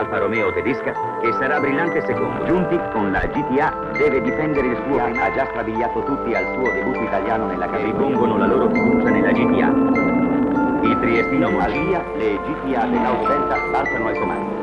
Alfa Romeo tedesca che sarà brillante secondo. Giunti con la GTA deve difendere il suo prima. Ha già strabiliato tutti al suo debutto italiano nella categoria. Ripongono la loro fiducia nella GTA. Il triestino al via, le GTA dell'Auto Delta balzano al comando.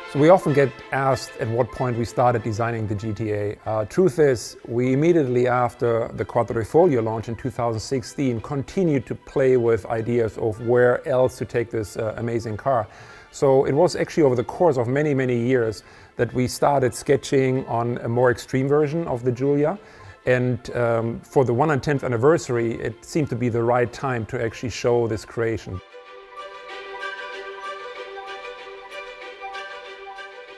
So we often get asked at what point we started designing the GTA. Truth is, we immediately after the Quadrifoglio launch in 2016 continued to play with ideas of where else to take this amazing car. So it was actually over the course of many, many years that we started sketching on a more extreme version of the Giulia. And for the 110th anniversary, it seemed to be the right time to actually show this creation.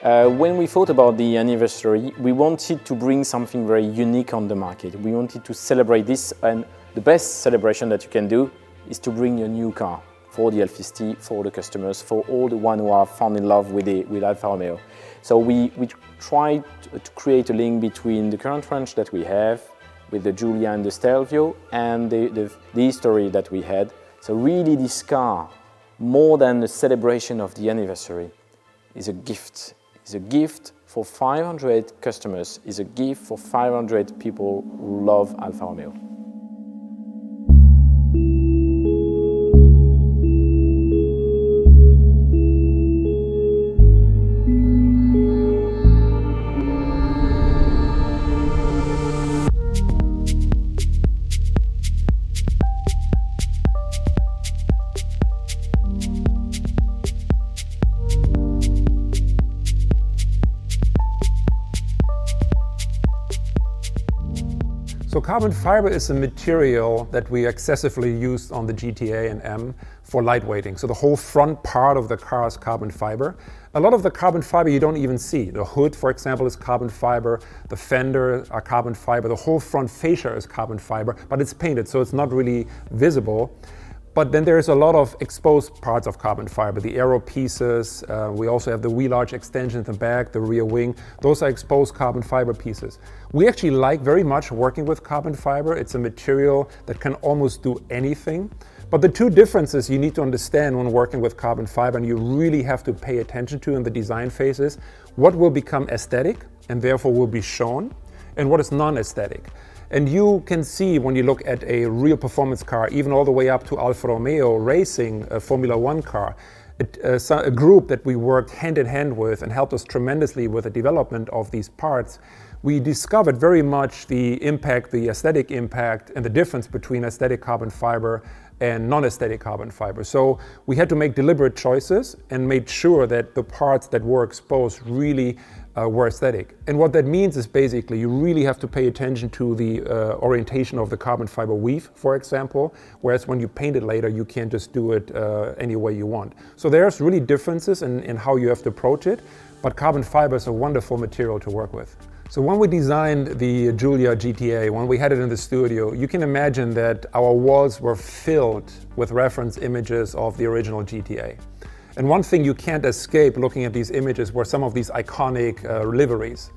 When we thought about the anniversary, we wanted to bring something very unique on the market. We wanted to celebrate this, and the best celebration that you can do is to bring a new car for the Alfisti, for the customers, for all the ones who are fallen in love with Alfa Romeo. So we tried to create a link between the current range that we have with the Giulia and the Stelvio and the history that we had. So really this car, more than a celebration of the anniversary, is a gift. It's a gift for 500 customers, it's a gift for 500 people who love Alfa Romeo. So carbon fiber is a material that we excessively used on the GTA and M for lightweighting. So the whole front part of the car is carbon fiber. A lot of the carbon fiber you don't even see. The hood, for example, is carbon fiber. The fender are carbon fiber. The whole front fascia is carbon fiber, but it's painted, so it's not really visible. But then there's a lot of exposed parts of carbon fiber, the aero pieces. We also have the wheel arch extension in the back, the rear wing. Those are exposed carbon fiber pieces. We actually like very much working with carbon fiber. It's a material that can almost do anything. But the two differences you need to understand when working with carbon fiber, and you really have to pay attention to in the design phases, what will become aesthetic and therefore will be shown, and what is non-aesthetic. And you can see when you look at a real performance car, even all the way up to Alfa Romeo racing a Formula One car, a group that we worked hand in hand with and helped us tremendously with the development of these parts, we discovered very much the impact, the aesthetic impact, and the difference between aesthetic carbon fiber and non-aesthetic carbon fiber. So we had to make deliberate choices and made sure that the parts that were exposed really were aesthetic. And what that means is basically you really have to pay attention to the orientation of the carbon fiber weave, for example, whereas when you paint it later, you can't just do it any way you want. So there's really differences in how you have to approach it, but carbon fiber is a wonderful material to work with. So when we designed the Giulia GTA, when we had it in the studio, you can imagine that our walls were filled with reference images of the original GTA. And one thing you can't escape looking at these images were some of these iconic liveries.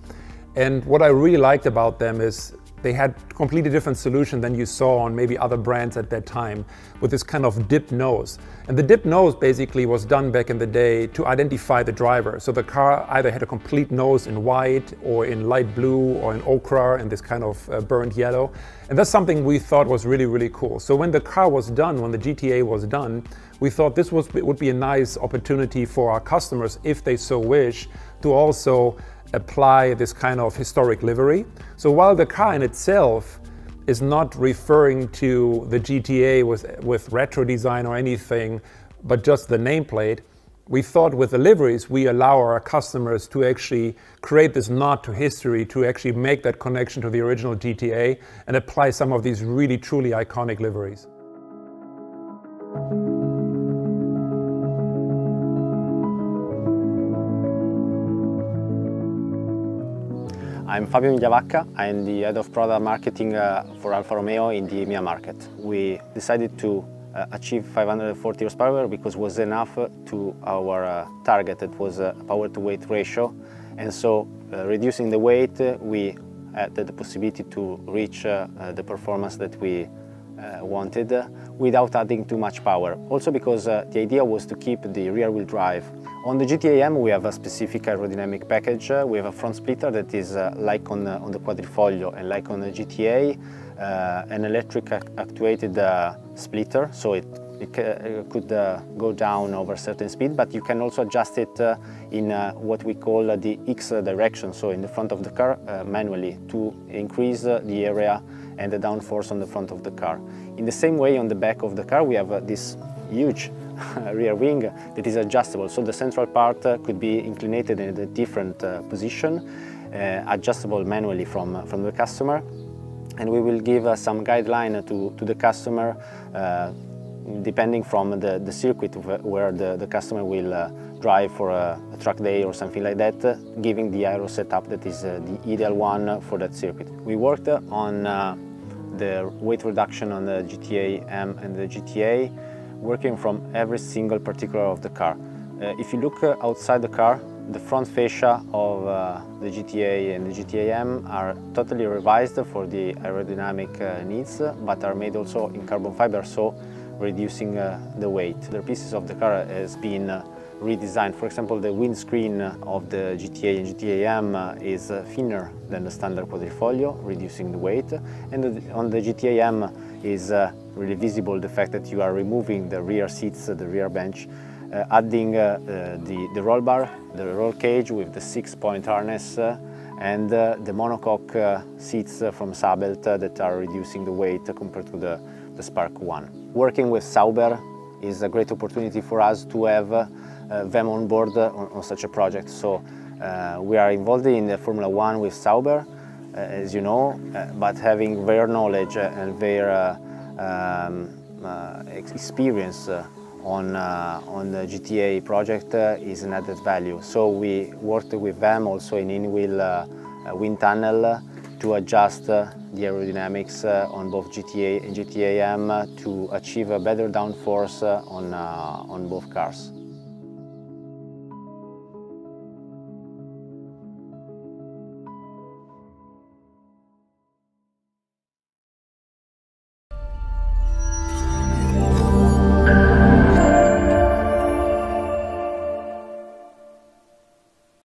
And what I really liked about them is they had a completely different solution than you saw on maybe other brands at that time, with this kind of dipped nose. And the dipped nose basically was done back in the day to identify the driver. So the car either had a complete nose in white or in light blue or in ochre in this kind of burnt yellow. And that's something we thought was really, really cool. So when the car was done, when the GTA was done, we thought this would be a nice opportunity for our customers, if they so wish, to also apply this kind of historic livery. So while the car in itself is not referring to the GTA with retro design or anything, but just the nameplate, we thought with the liveries, we allow our customers to actually create this nod to history, to actually make that connection to the original GTA and apply some of these really truly iconic liveries. I'm Fabio Migliavacca. I'm the head of product marketing for Alfa Romeo in the EMEA market. We decided to achieve 540 horsepower because it was enough to our target. It was a power to weight ratio, and so reducing the weight, we had the possibility to reach the performance that we wanted without adding too much power. Also because the idea was to keep the rear-wheel drive. On the GTA M we have a specific aerodynamic package. We have a front splitter that is like on the Quadrifoglio and like on the GTA, an electric actuated splitter, so it could go down over a certain speed, but you can also adjust it in what we call the X direction, so in the front of the car manually, to increase the area and the downforce on the front of the car. In the same way, on the back of the car we have this huge rear wing that is adjustable, so the central part could be inclinated in a different position, adjustable manually from the customer, and we will give some guideline to the customer depending from the circuit where the customer will drive for a track day or something like that, giving the aero setup that is the ideal one for that circuit. We worked on the weight reduction on the GTA M and the GTA, working from every single particular of the car. If you look outside the car, the front fascia of the GTA and the GTA M are totally revised for the aerodynamic needs, but are made also in carbon fiber, so reducing the weight. The pieces of the car has been redesigned. For example, the windscreen of the GTA and GTA M is thinner than the standard Quadrifoglio, reducing the weight. And on the GTA M is really visible the fact that you are removing the rear seats, the rear bench, adding the roll bar, the roll cage with the 6-point harness, and the monocoque seats from Sabelt that are reducing the weight compared to the Spark 1. Working with Sauber is a great opportunity for us to have them on board on such a project. So we are involved in the Formula 1 with Sauber, as you know, but having their knowledge and their experience on the GTA project is an added value. So we worked with them also in in-wheel wind tunnel to adjust the aerodynamics on both GTA and GTA M to achieve a better downforce on both cars.